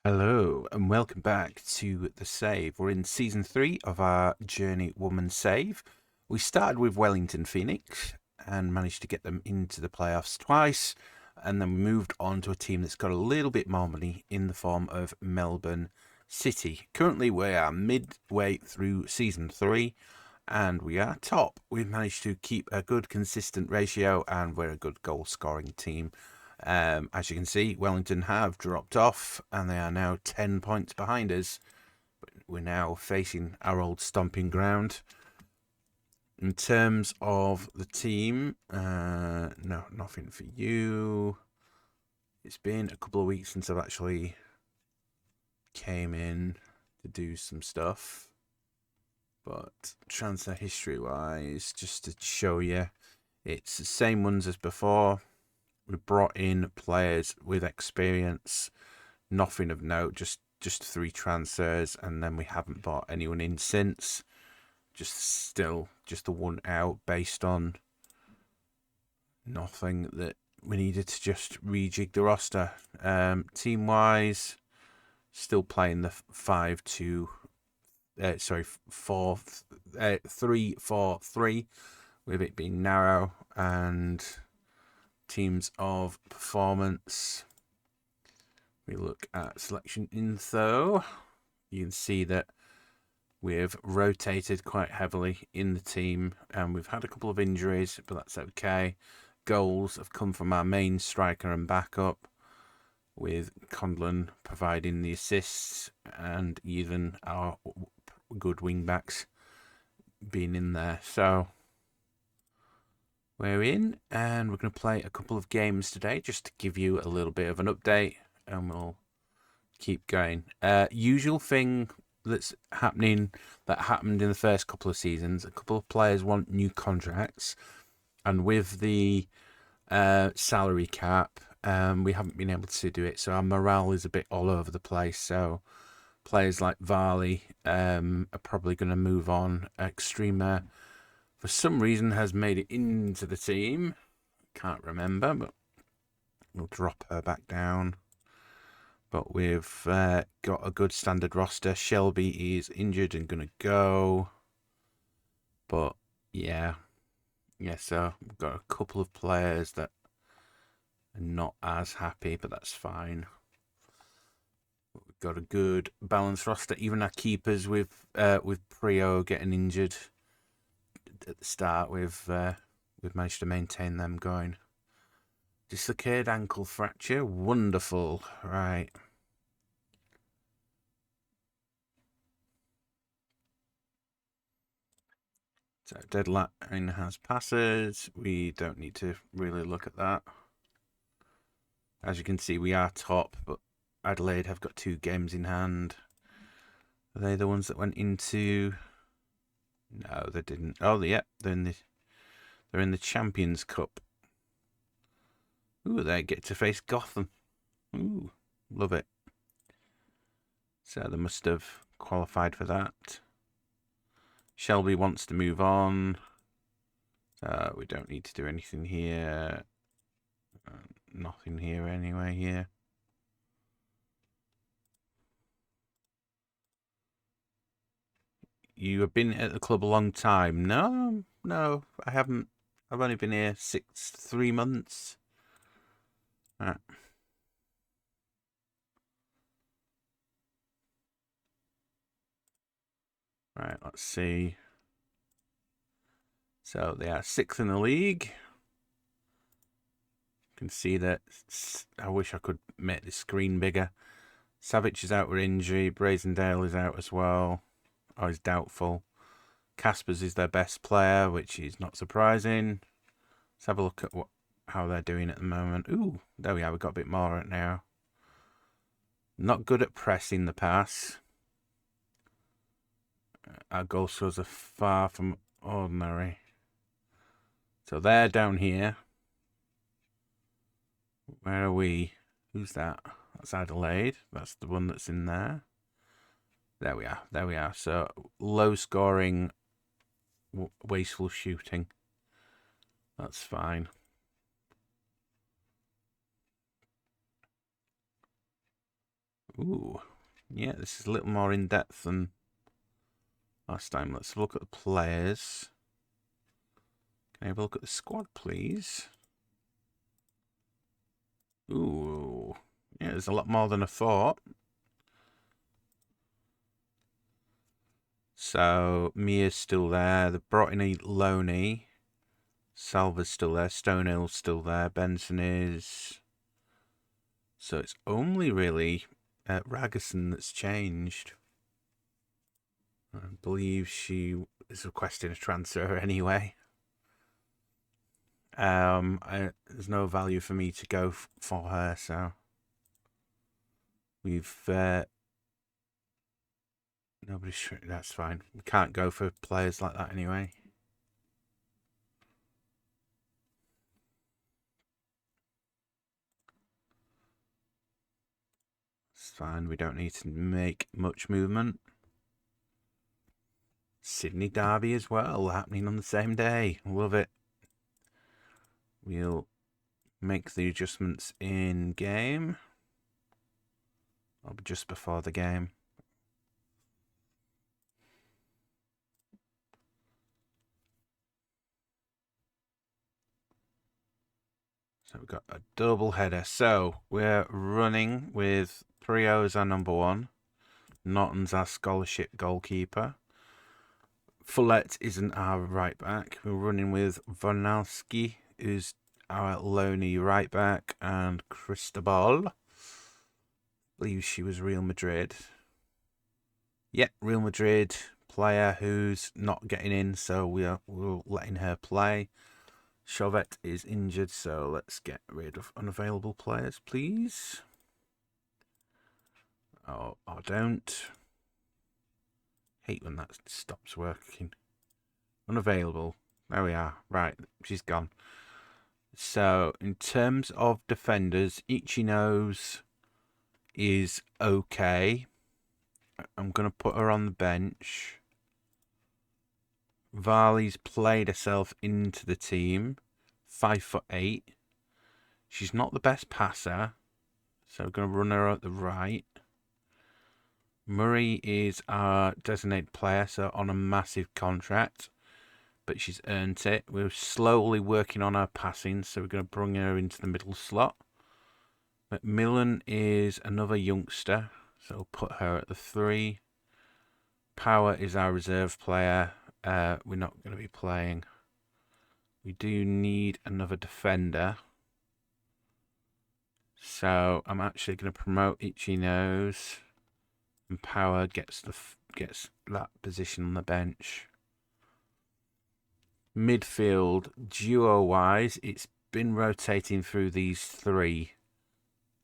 Hello and welcome back to the save. We're in season 3 of our Journey Woman save. We started with Wellington Phoenix and managed to get them into the playoffs twice, and then we moved on to a team that's got a little bit more money in the form of Melbourne City. Currently we are midway through season 3 and we are top. We've managed to keep a good consistent ratio and we're a good goal scoring team. As you can see, Wellington have dropped off and they are now 10 points behind us. But we're now facing our old stomping ground. In terms of the team, no, nothing for you. It's been a couple of weeks since I've actually came in to do some stuff. But transfer history wise, just to show you, it's the same ones as before. We brought in players with experience, nothing of note, just 3 transfers, and then we haven't bought anyone in since. Just the one out based on nothing that we needed to just rejig the roster. Team wise, still playing the 3-4-3, with it being narrow and teams of performance. We look at selection info. You can see that we've rotated quite heavily in the team and we've had a couple of injuries, but that's okay. Goals have come from our main striker and backup, with Condlin providing the assists and even our good wing backs being in there. So we're in and we're going to play a couple of games today just to give you a little bit of an update and we'll keep going. Usual thing that happened in the first couple of seasons, a couple of players want new contracts, and with the salary cap, we haven't been able to do it, so our morale is a bit all over the place. So players like Varley are probably going to move on. Extrema, for some reason, has made it into the team. Can't remember, but we'll drop her back down. But we've got a good standard roster. Shelby is injured and going to go. But yeah, so we've got a couple of players that are not as happy, but that's fine. We've got a good balanced roster. Even our keepers, with Prio getting injured at the start, we've managed to maintain them going. Dislocated ankle fracture, wonderful. Right. So deadline has passes. We don't need to really look at that. As you can see, we are top, but Adelaide have got 2 games in hand. Are they the ones that went into? No, they didn't. Oh, yeah, they're in the Champions Cup. Ooh, they get to face Gotham. Ooh, love it. So they must have qualified for that. Shelby wants to move on. We don't need to do anything here. Nothing here anyway here. You have been at the club a long time. No, I haven't. I've only been here 3 months. Right. Right, let's see. So they are 6th in the league. You can see that. I wish I could make the screen bigger. Savage is out with injury. Brazendale is out as well. Oh, he's doubtful. Caspers is their best player, which is not surprising. Let's have a look at how they're doing at the moment. Ooh, there we are. We've got a bit more right now. Not good at pressing the pass. Our goal scorers are far from ordinary. So they're down here. Where are we? Who's that? That's Adelaide. That's the one that's in there. There we are. So low scoring, wasteful shooting. That's fine. Ooh, yeah, this is a little more in depth than last time. Let's look at the players. Can I have a look at the squad, please? Ooh, yeah, there's a lot more than I thought. So Mia's still there. They've brought in a Loney. Salva's still there. Stonehill's still there. Benson is. So it's only really Ragerson that's changed. I believe she is requesting a transfer anyway. There's no value for me to go for her, so we've nobody's sure. That's fine. We can't go for players like that anyway. It's fine. We don't need to make much movement. Sydney Derby as well, happening on the same day. Love it. We'll make the adjustments in game. Or just before the game. So we've got a double header. So we're running with Prio as our number one. Norton's our scholarship goalkeeper. Follett isn't our right back. We're running with Vonalski, who's our lonely right back, and Cristobal. I believe she was Real Madrid. Yeah, Real Madrid player who's not getting in, so we're letting her play. Chauvet is injured, so let's get rid of unavailable players, please. Oh, or don't. Hate when that stops working. Unavailable. There we are. Right, she's gone. So, in terms of defenders, Ichino's is okay. I'm going to put her on the bench. Varley's played herself into the team. 5'8". She's not the best passer, so we're going to run her at the right. Murray is our designated player, so on a massive contract, but she's earned it. We're slowly working on her passing, so we're going to bring her into the middle slot. Macmillan is another youngster, so we'll put her at the 3. Power is our reserve player. We're not going to be playing. We do need another defender. So I'm actually going to promote Itchy Nose, and Power gets that position on the bench. Midfield, duo-wise, it's been rotating through these 3.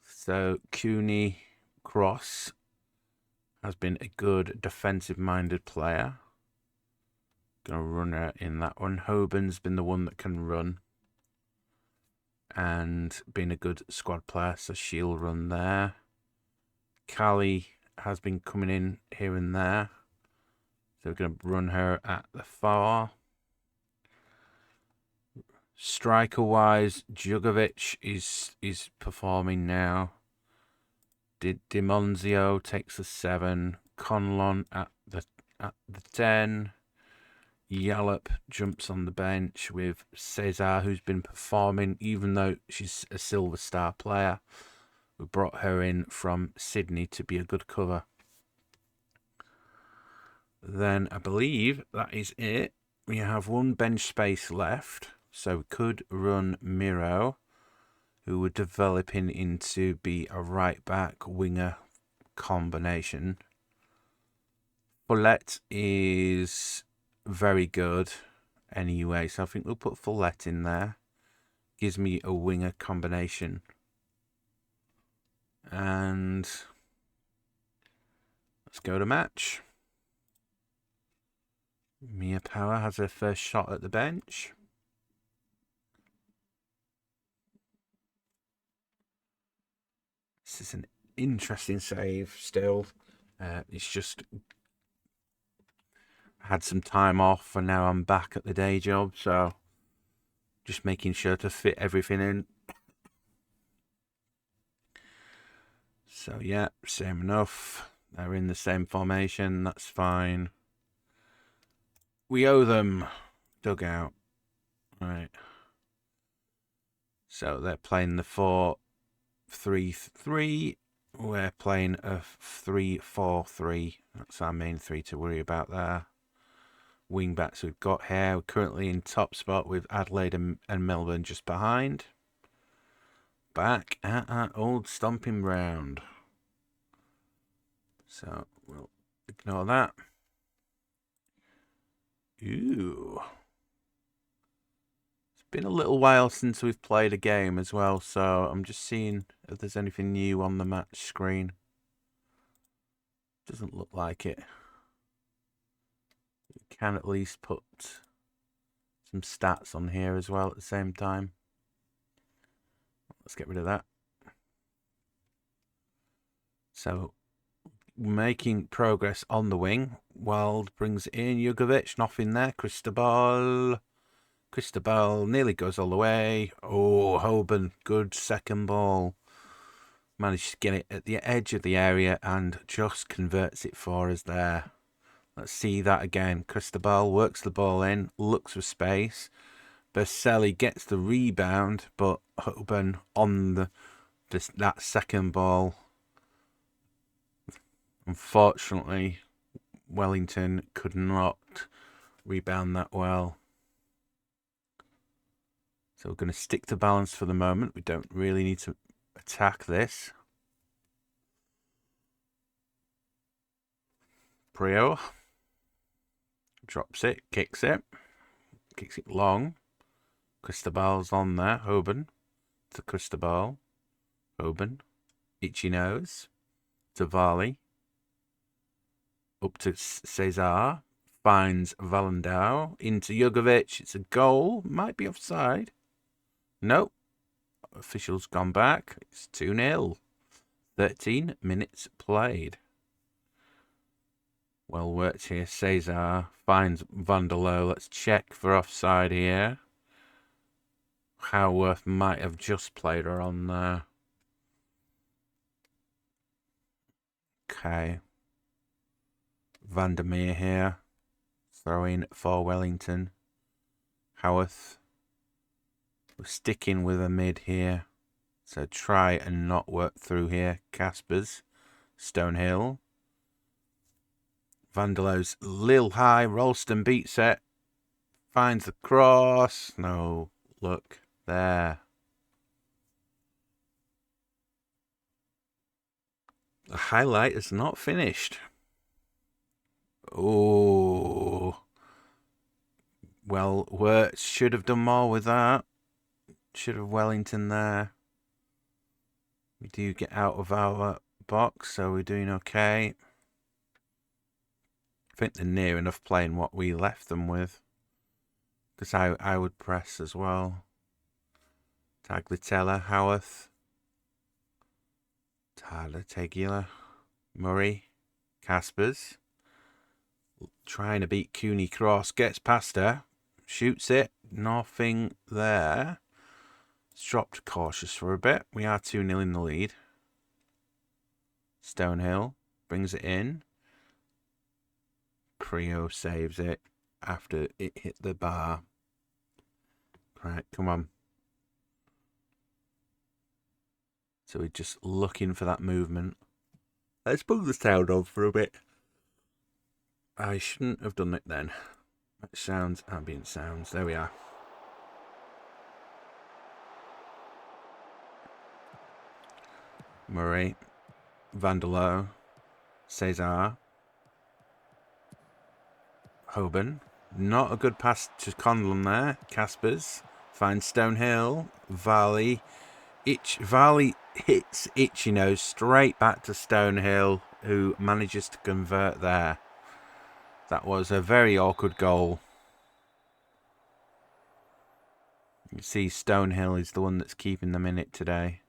So Cooney Cross has been a good defensive-minded player. Gonna run her in that one. Hoban's been the one that can run and been a good squad player, so she'll run there. Callie has been coming in here and there, so we're gonna run her at the far. Striker-wise, Djugovic is performing now. Dimonzio takes the 7. Conlon at the 10. Yallop jumps on the bench with Cesar, who's been performing, even though she's a Silver Star player. We brought her in from Sydney to be a good cover. Then I believe that is it. We have one bench space left, so we could run Miro, who we're developing into be a right back winger combination. Follett is very good anyway, so I think we'll put Follett in there. Gives me a winger combination. And let's go to match. Mia Power has her first shot at the bench. This is an interesting save still. It's just had some time off and now I'm back at the day job, so just making sure to fit everything in. So yeah, same enough. They're in the same formation. That's fine. We owe them dugout. Right. So they're playing the 4-3-3. We're playing a 3-4-3. That's our main three to worry about there. Wing backs we've got here. We're currently in top spot with Adelaide and Melbourne just behind. Back at our old stomping ground. So we'll ignore that. Ooh. It's been a little while since we've played a game as well, so I'm just seeing if there's anything new on the match screen. Doesn't look like it. We can at least put some stats on here as well at the same time. Let's get rid of that. So, making progress on the wing. Weld brings in Jugovic, nothing there. Cristobal nearly goes all the way. Oh, Hoban, good second ball. Managed to get it at the edge of the area and just converts it for us there. Let's see that again. Cristobal works the ball in, looks for space. Berselli gets the rebound, but Hoban on that second ball. Unfortunately, Wellington could not rebound that well. So we're going to stick to balance for the moment. We don't really need to attack this. Prio drops it, kicks it long. Cristobal's on there. Hoban to Cristobal. Hoban, itchy nose to Varley. Up to Cesar. Finds Valandau. Into Jugovic. It's a goal. Might be offside. Nope. Official's gone back. It's 2-0. 13 minutes played. Well worked here. Cesar finds Vanderloo. Let's check for offside here. Howarth might have just played her on there. Okay. Vandermeer here. Throwing for Wellington. Howarth. We're sticking with a mid here. So try and not work through here. Caspers. Stonehill. Vanderloo's Lil high. Ralston beats it. Finds the cross. No. Look. There. The highlight is not finished. Oh. Well, Wirtz should have done more with that. Should have Wellington there. We do get out of our box, so we're doing okay. I think they're near enough playing what we left them with. Because I would press as well. Tagliatella, Howarth. Tyler, Teguila. Murray. Caspers. Trying to beat Cooney Cross. Gets past her. Shoots it. Nothing there. It's dropped cautious for a bit. We are 2-0 in the lead. Stonehill brings it in. Prio saves it after it hit the bar. Right, come on. So we're just looking for that movement. Let's put the sound on for a bit. I shouldn't have done it then. Sounds, ambient sounds. There we are. Murray. Vanderloo. Cesar. Hoban. Not a good pass to Conlon there. Caspers. Finds Stonehill. Varley. Varley hits Itchy Nose straight back to Stonehill, who manages to convert there. That was a very awkward goal. You see Stonehill is the one that's keeping them in it today.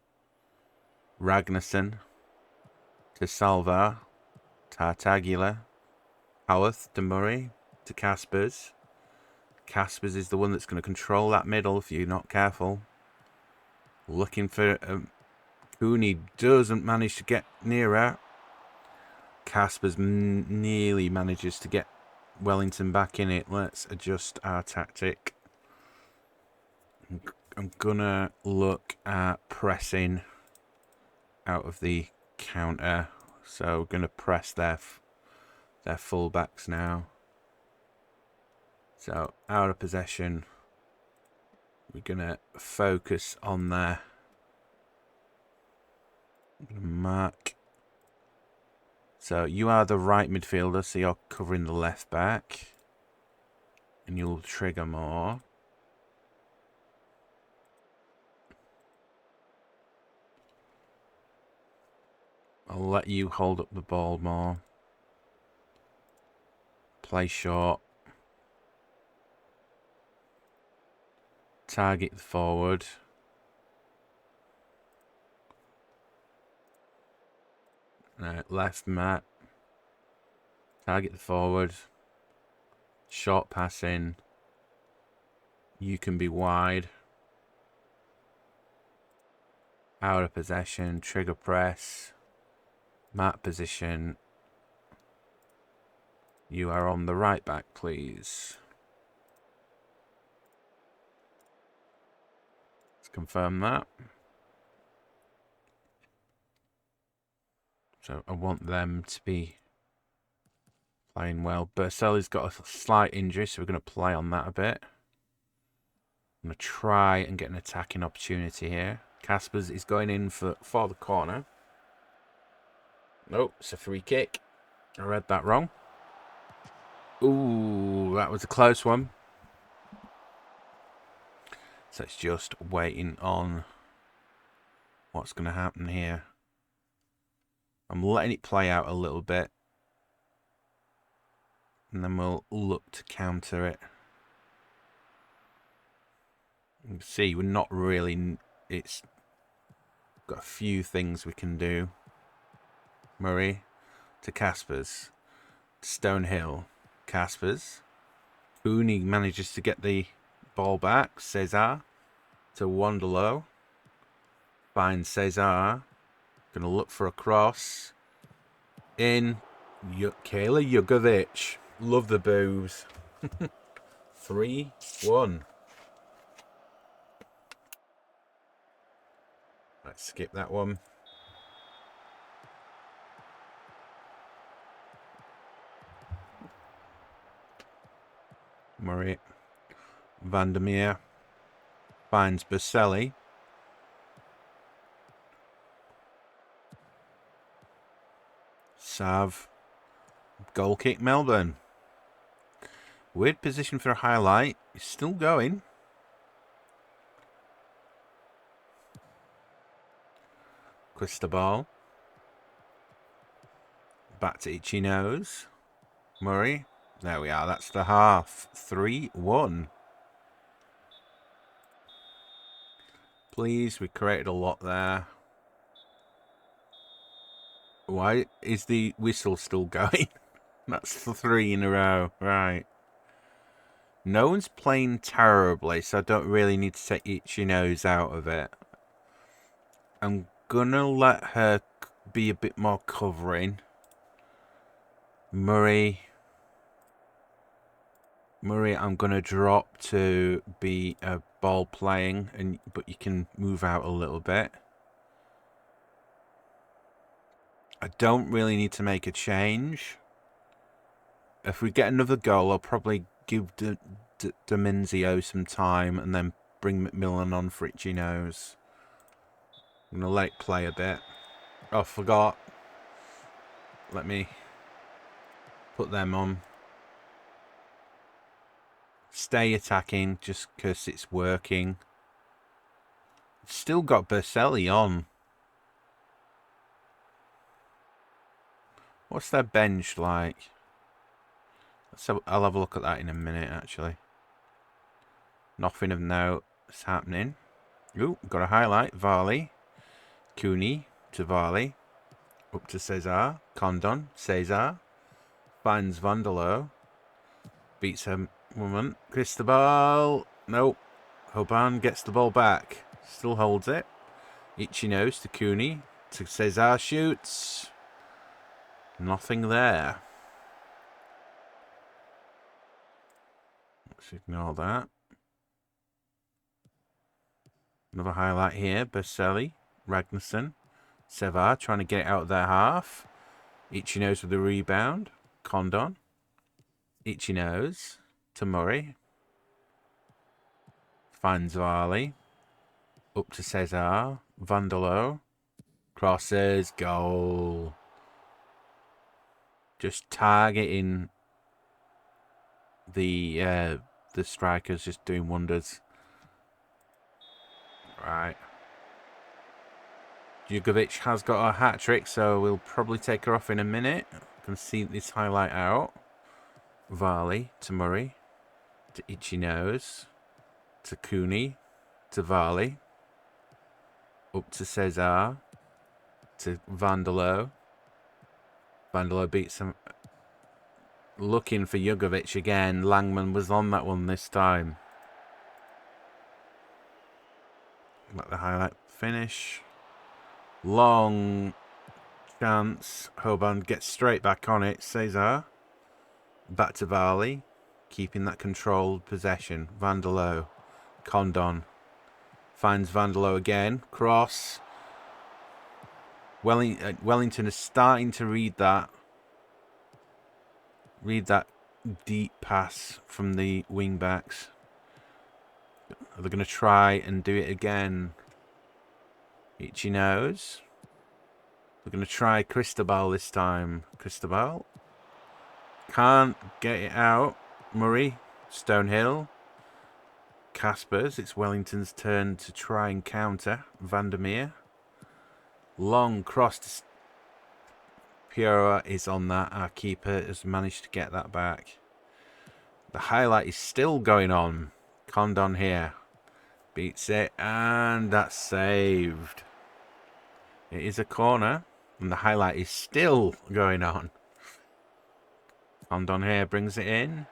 Ragnarsson to Salva. Tartaglia. Howarth to Murray to Caspers. Caspers is the one that's going to control that middle if you're not careful. Looking for Cooney doesn't manage to get near her. Caspers nearly manages to get Wellington back in it. Let's adjust our tactic. I'm gonna look at pressing out of the counter. So we're gonna press their fullbacks now. So out of possession. We're gonna focus on there. I'm gonna mark. So you are the right midfielder, so you're covering the left back. And you'll trigger more. I'll let you hold up the ball more. Play short. Target the forward. Left mat. Target the forward. Short passing. You can be wide. Out of possession. Trigger press. Mat position. You are on the right back, please. Let's confirm that. So I want them to be playing well. Berselli's got a slight injury, so we're going to play on that a bit. I'm going to try and get an attacking opportunity here. Caspers is going in for the corner. Nope, it's a free kick. I read that wrong. Ooh, that was a close one. So it's just waiting on what's going to happen here. I'm letting it play out a little bit. And then we'll look to counter it. You can see we're not really... It's got a few things we can do. Murray to Caspers. Stonehill. Caspers. Cooney manages to get the ball back. Cesar to Wanderlow. Finds Cesar. Gonna look for a cross. In. Kayla Jugovic. Love the boos. 3-1. Let's skip that one. Murray. Vandermeer. Finds Berselli. Sav. Goal kick Melbourne. Weird position for a highlight. He's still going. Cristobal. Back to Itchy Nose. Murray. There we are. That's the half. 3-1. Please, we created a lot there. Why is the whistle still going? That's 3 in a row. Right. No one's playing terribly, so I don't really need to take Itchy Nose out of it. I'm gonna let her be a bit more covering. Murray, I'm gonna drop to be a ball playing, but you can move out a little bit. I don't really need to make a change. If we get another goal, I'll probably give Domenzio some time and then bring McMillan on for Itchy Nose. I'm going to let it play a bit. Oh, forgot. Let me put them on. Stay attacking just because it's working. Still got Berselli on. What's their bench like? I'll have a look at that in a minute, actually. Nothing of note is happening. Ooh, got a highlight. Varley. Cooney to Varley. Up to Cesar. Condon. Cesar. Finds Vanderlo. Beats a woman. Cristobal. Nope. Hoban gets the ball back. Still holds it. Itchy nose to Cooney. To Cesar, shoots. Nothing there. Let's ignore that. Another highlight here. Berselli, Ragnarsson, Sevar trying to get it out of their half. Itchy nose with the rebound. Condon. Itchy nose to Murray. Finds Varley. Up to Cesar. Vandalo. Crosses. Goal. Just targeting the strikers, just doing wonders. Right. Jugovic has got a hat-trick, so we'll probably take her off in a minute. Can see this highlight out. Varley to Murray. To Itchy Nose. To Cooney. To Varley. Up to Cesar. To Vandalo. Vandalo beats him. Looking for Jugovic again. Langman was on that one this time. Let the highlight finish. Long chance. Hoban gets straight back on it. Cesar. Back to Varley. Keeping that controlled possession. Vandalo. Condon. Finds Vandalo again. Cross. Wellington is starting to read that deep pass from the wing backs. They're going to try and do it again. Itchy nose. They're going to try Cristobal this time. Cristobal. Can't get it out. Murray. Stonehill. Caspers. It's Wellington's turn to try and counter. Vandermeer. Long cross to Piera is on that. Our keeper has managed to get that back. The highlight is still going on. Condon here. Beats it. And that's saved. It is a corner. And the highlight is still going on. Condon here brings it in.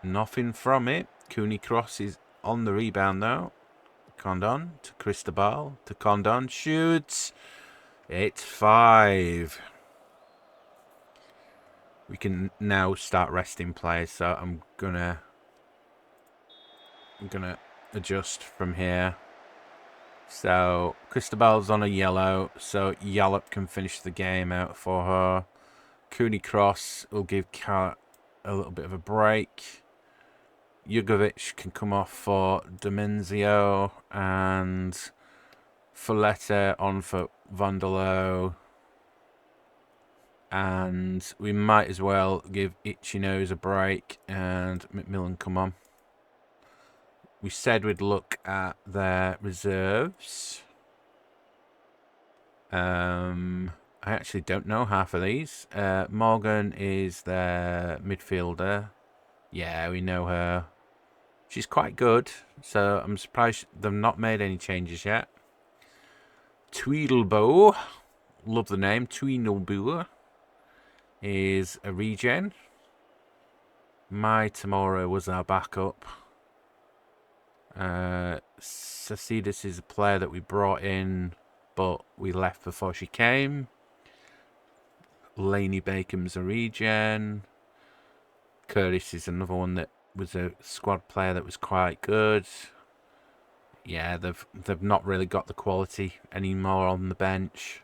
Nothing from it. Cooney Cross is on the rebound though. Condon to Cristobal. To Condon. Shoots. It's 5. We can now start resting players, so I'm gonna adjust from here. So Cristobal's on a yellow, so Yallop can finish the game out for her. Cooney Cross will give Kat a little bit of a break. Jugovic can come off for Dimenzio, and Folletta on for Vandalo. And we might as well give Itchy Nose a break and McMillan come on. We said we'd look at their reserves. I actually don't know half of these. Morgan is their midfielder. Yeah, we know her. She's quite good, so I'm surprised they've not made any changes yet. Tweedlebow, love the name, Tweedlebow, is a regen. My Tamora was our backup. Sacidis is a player that we brought in, but we left before she came. Laney Bacon's a regen. Curtis is another one that was a squad player that was quite good. Yeah, they've not really got the quality anymore on the bench.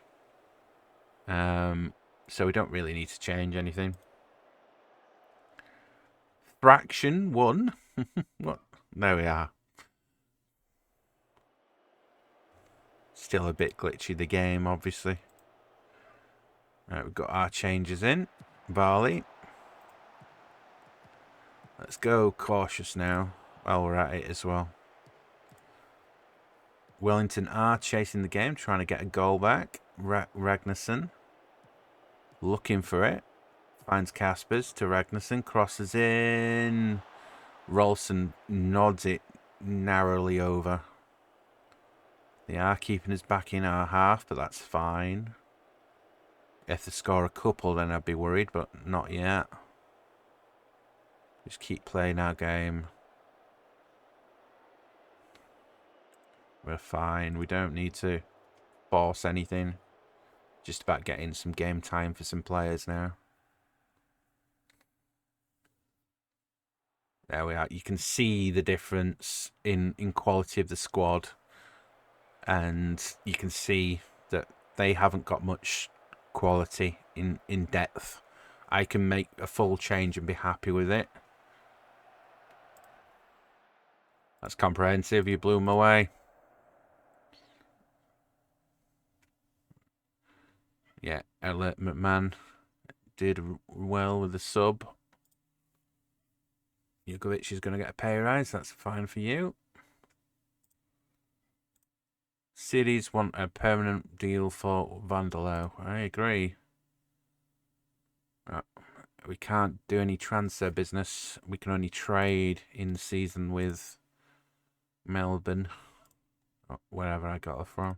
So we don't really need to change anything. Fraction 1. What? There we are. Still a bit glitchy, the game, obviously. Right, we've got our changes in. Varley. Let's go cautious now, while we're at it as well. Wellington are chasing the game, trying to get a goal back. Ragnarsson. Looking for it. Finds Caspers to Ragnarsson. Crosses in. Rolson nods it narrowly over. They are keeping us back in our half, but that's fine. If they score a couple, then I'd be worried, but not yet. Just keep playing our game. We're fine. We don't need to force anything. Just about getting some game time for some players now. There we are. You can see the difference in quality of the squad. And you can see that they haven't got much quality in depth. I can make a full change and be happy with it. That's comprehensive. You blew them away. Yeah, Elliot McMahon did well with the sub. Jugovic is going to get a pay rise. That's fine for you. Cities want a permanent deal for Vandalo. I agree. We can't do any transfer business. We can only trade in season with Melbourne. Wherever I got her from.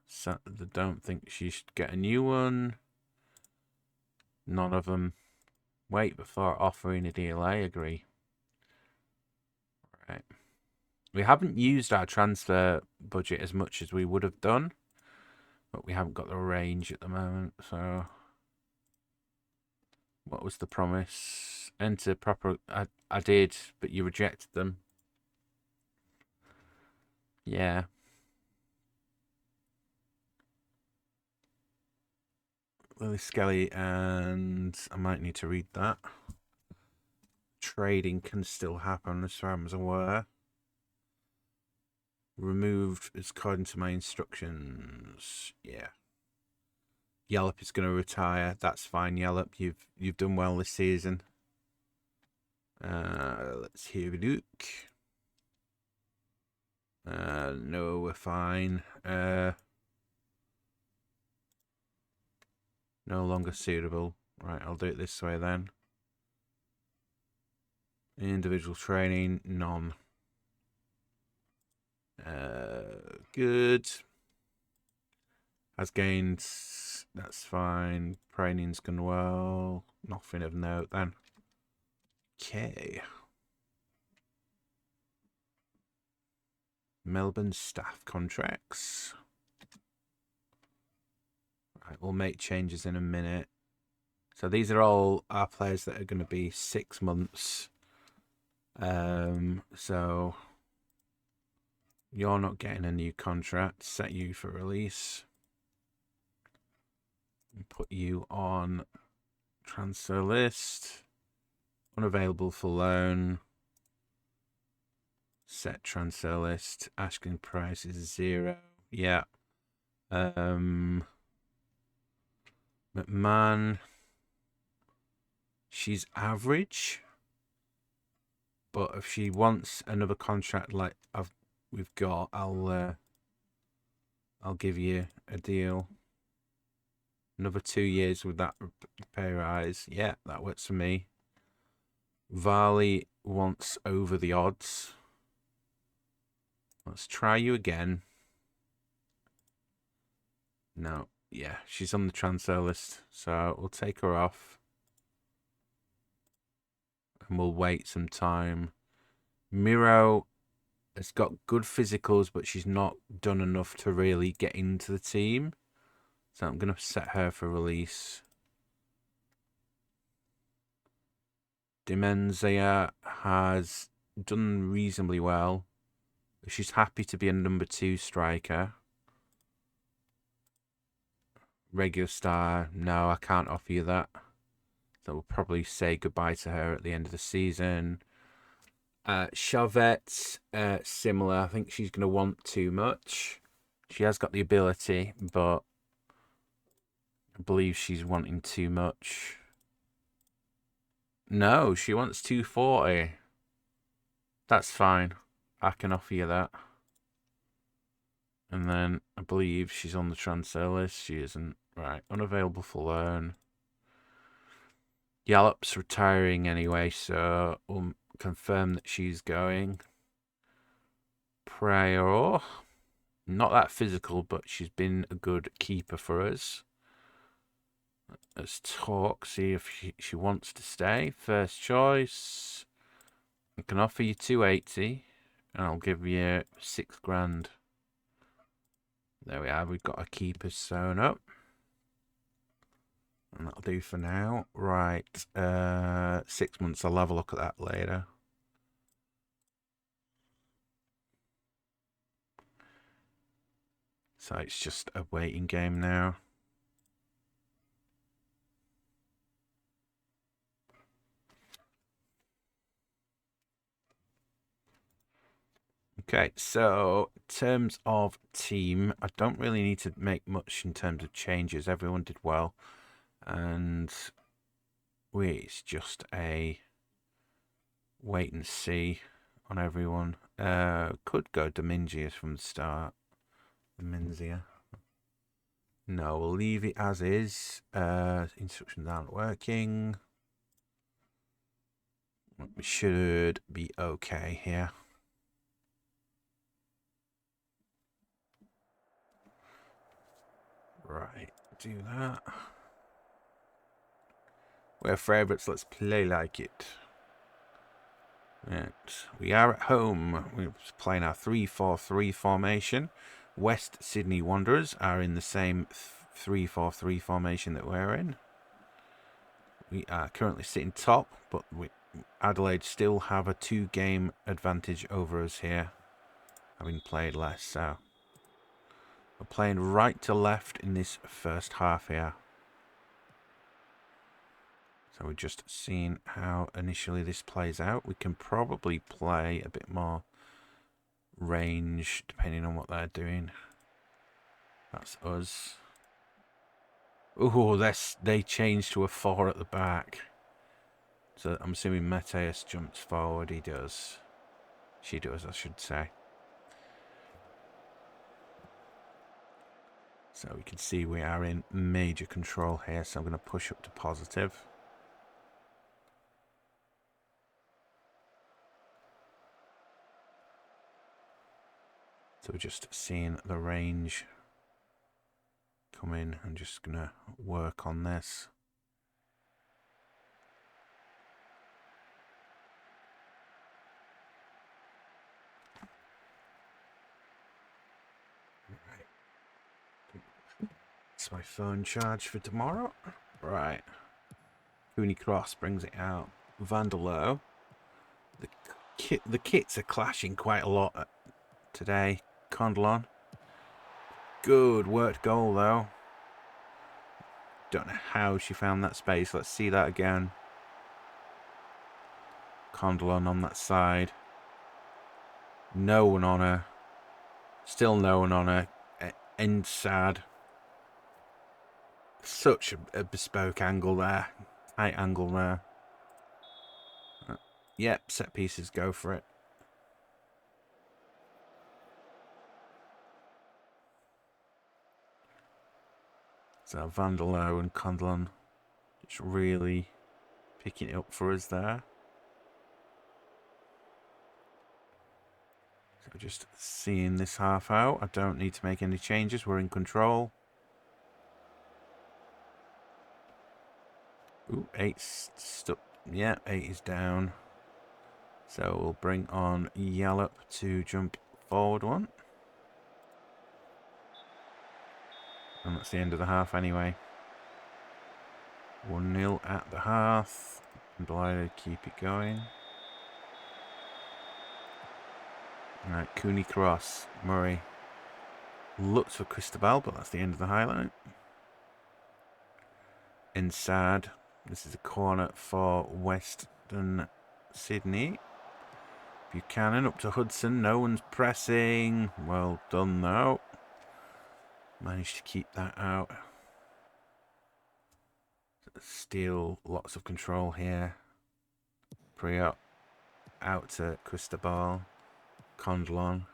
So I don't think she should get a new one. None of them. Wait before offering a deal. I agree. Right. We haven't used our transfer budget as much as we would have done. But we haven't got the range at the moment. So what was the promise? Enter proper... I did, but you rejected them. Yeah. Lily Skelly, and I might need to read that. Trading can still happen as far as I'm aware. Removed according to my instructions. Yeah. Yallop is going to retire. That's fine, Yallop. You've done well this season. Let's have a look. No, we're fine. No longer suitable. Right, I'll do it this way then. Individual training, none. Good. Has gained. That's fine. Training's gone well. Nothing of note then. Okay. Melbourne staff contracts. Right, we'll make changes in a minute. So these are all our players that are going to be 6 months. So you're not getting a new contract. Set you for release. Put you on transfer list. Unavailable for loan. Set transfer list. Asking price is 0. Yeah. McMahon. She's average. But if she wants another contract like we've got, I'll give you a deal. Another 2 years with that pay rise. Yeah, that works for me. Varley wants over the odds. Let's try you again. No, yeah, she's on the transfer list, so we'll take her off. And we'll wait some time. Miro has got good physicals, but she's not done enough to really get into the team. So I'm going to set her for release. Dimenzia has done reasonably well. She's happy to be a number 2 striker. Regular star, no, I can't offer you that. So we'll probably say goodbye to her at the end of the season. Chauvet, similar. I think she's going to want too much. She has got the ability, but I believe she's wanting too much. No, she wants 240. That's fine. I can offer you that. And then I believe she's on the transfer list. She isn't. Right, unavailable for loan. Yallop's retiring anyway, so we'll confirm that she's going. Prior, not that physical, but she's been a good keeper for us. Let's talk, see if she wants to stay. First choice. I can offer you 280. And I'll give you 6 grand. There we are. We've got our keepers sewn up. And that'll do for now. Right. 6 months. I'll have a look at that later. So it's just a waiting game now. Okay, so in terms of team, I don't really need to make much in terms of changes. Everyone did well. And it's just a wait and see on everyone. Could go Dominguez from the start. Dominguez. No, we'll leave it as is. Instructions aren't working. We should be okay here. Right, do that. We're favourites, let's play like it. Right, we are at home. We're playing our 3-4-3 formation. West Sydney Wanderers are in the same 3-4-3 formation that we're in. We are currently sitting top, but Adelaide still have a 2-game advantage over us here, having played less. So we're playing right to left in this first half here. So we're just seeing how initially this plays out. We can probably play a bit more range depending on what they're doing. That's us. Oh, they changed to a 4 at the back. So I'm assuming Mateus jumps forward. He does. She does, I should say. So we can see we are in major control here. So I'm going to push up to positive. So we're just seeing the range come in. I'm just going to work on this. It's my phone charge for tomorrow. Right. Cooney Cross brings it out. Vandalo. The kits are clashing quite a lot today. Condlon. Good worked goal though. Don't know how she found that space. Let's see that again. Condlon on that side. No one on her. Still no one on her. End sad. Such a bespoke angle there. Tight angle there. Yep, set pieces, go for it. So Vandalo and Condlon just really picking it up for us there. So just seeing this half out. I don't need to make any changes. We're in control. Ooh, 8's stuck. Yeah, 8 is down. So we'll bring on Yallop to jump forward one. And that's the end of the half anyway. 1-0 at the half. Blythe, keep it going. Alright, Cooney Cross. Murray looks for Cristobal, but that's the end of the highlight. Inside. This is a corner for Western Sydney. Buchanan up to Hudson. No one's pressing. Well done though. Managed to keep that out. Still lots of control here. Priot out to Cristobal. Condlon.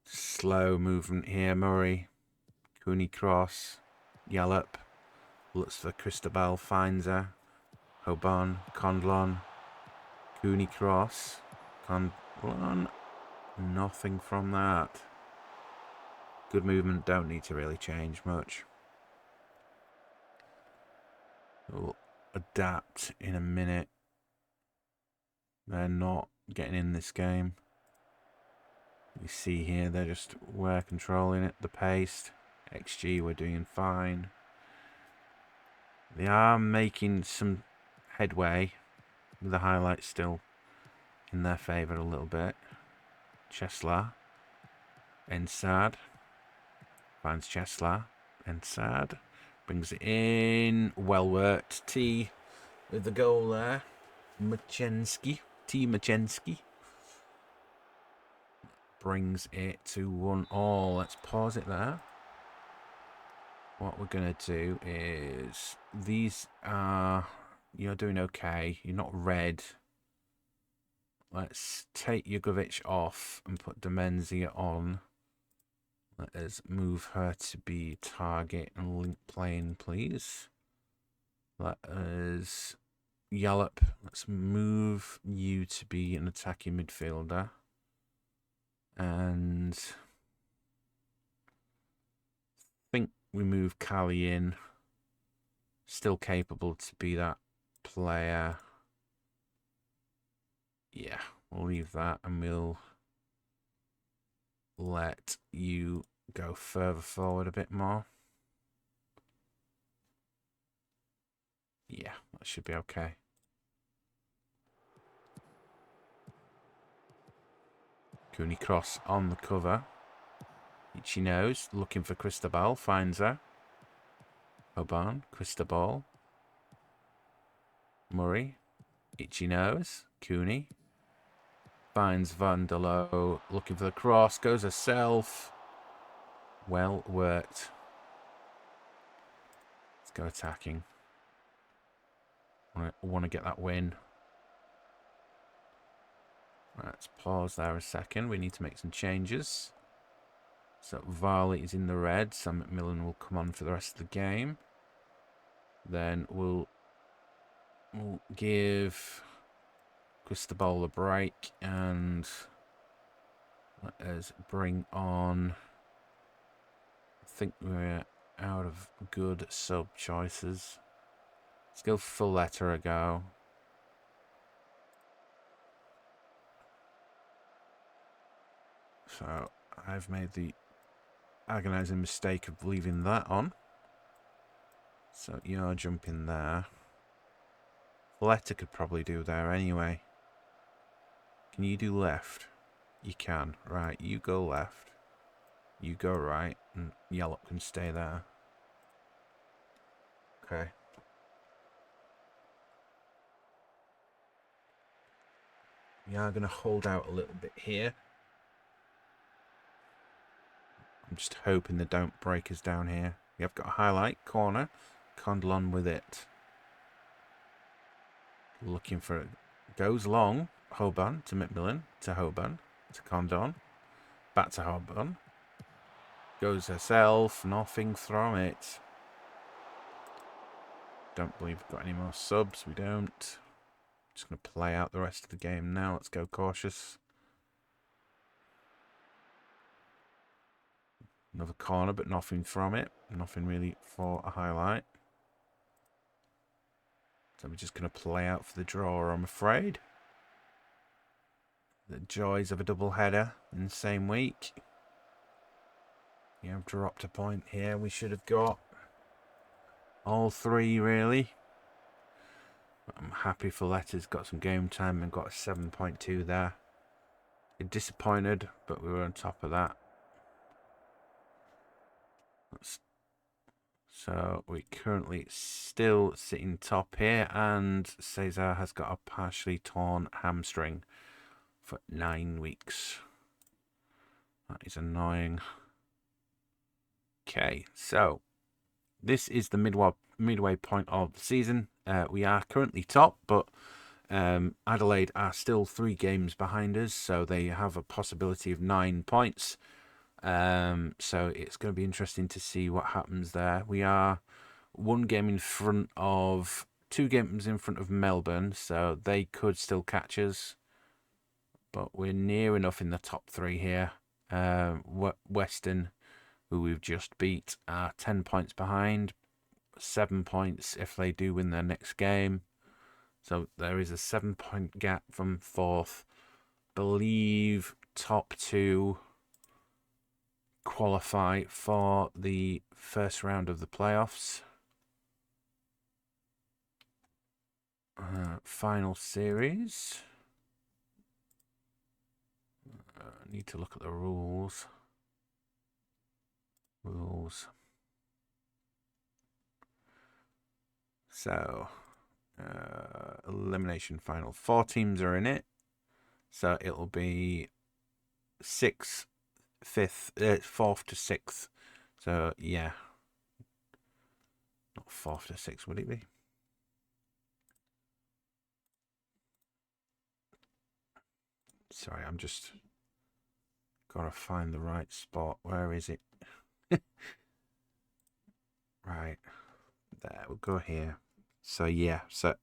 Slow movement here. Murray. Cooney Cross. Yallop. Looks for Cristobal. Finds her. Hoban. Condlon. Cooney Cross. Condlon. Nothing from that. Good movement. Don't need to really change much. We'll adapt in a minute. They're not getting in this game. You see here, we're controlling it, the pace. XG, we're doing fine. They are making some headway, with the highlights still in their favour a little bit. Chesler, Ensad, finds Chesler, Ensad, brings it in, well worked. T with the goal there, Machensky, brings it to 1-1. Let's pause it there. What we're going to do is, you're doing okay, you're not red. Let's take Jugovic off and put Demenzia on. Let us move her to be target and link playing, please. Let us... Yallop, let's move you to be an attacking midfielder. And... I think we move Callie in. Still capable to be that player. Yeah, we'll leave that and we'll let you go further forward a bit more. Yeah, that should be okay. Cooney cross on the cover. Itchy nose, looking for Cristobal, finds her. Oban, Cristobal. Murray, itchy nose, Cooney. Finds Vandalo, looking for the cross, goes herself. Well worked. Let's go attacking. I want to get that win. Right, let's pause there a second. We need to make some changes. So Varley is in the red. Sam McMillan will come on for the rest of the game. Then we'll give Cristobal a break and let us bring on... I think we're out of good sub choices. Let's go full letter ago. So I've made the agonizing mistake of leaving that on. So you're jumping there. Letter could probably do there anyway. Can you do left? You can. Right, you go left. You go right. And Yallop can stay there. Okay. We are going to hold out a little bit here. I'm just hoping they don't break us down here. We have got a highlight, corner. Condle on with it. Looking for it. Goes long. Hoban to McMillan. To Hoban. To Condon. Back to Hoban. Goes herself. Nothing from it. Don't believe we've got any more subs. We don't. Just going to play out the rest of the game now. Let's go cautious. Another corner, but nothing from it. Nothing really for a highlight. So we're just going to play out for the draw, I'm afraid. The joys of a double header in the same week. Yeah, I've dropped a point here. We should have got all three, really. But I'm happy for Letters. Got some game time and got a 7.2 there. Disappointed, but we were on top of that. So we're currently still sitting top here, and Cesar has got a partially torn hamstring for 9 weeks. That is annoying. Okay, so this is the midway point of the season. We are currently top, but Adelaide are still 3 games behind us, so they have a possibility of 9 points. So it's going to be interesting to see what happens there. We are 1 game in front of 2 games in front of Melbourne, so they could still catch us, but we're near enough in the top 3 here. Western, who we've just beat, are 10 points behind, 7 points if they do win their next game. So there is a 7-point gap from 4th believe top 2 qualify for the first round of the playoffs. Final series. I need to look at the rules. So, elimination final. 4 teams are in it. So it'll be 4th to 6th. So yeah, not 4th to 6th, would it be? Sorry, I'm just gotta find the right spot. Where is it? Right there. We'll go here. So yeah, so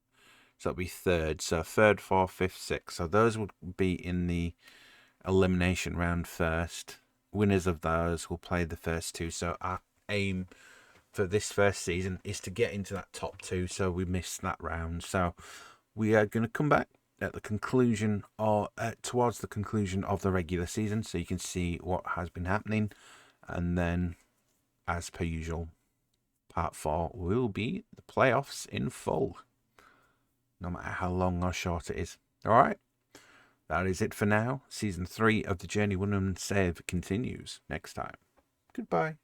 it'll be 3rd. So 3rd, 4th, 5th, 6th. So those would be in the elimination round first. Winners of those will play the first 2. So our aim for this first season is to get into that top 2. So we missed that round. So we are going to come back at the conclusion, or towards the conclusion of the regular season, so you can see what has been happening. And then, as per usual, part 4 will be the playoffs in full, no matter how long or short it is. All right, that is it for now. Season 3 of the Journeywoman Save continues next time. Goodbye.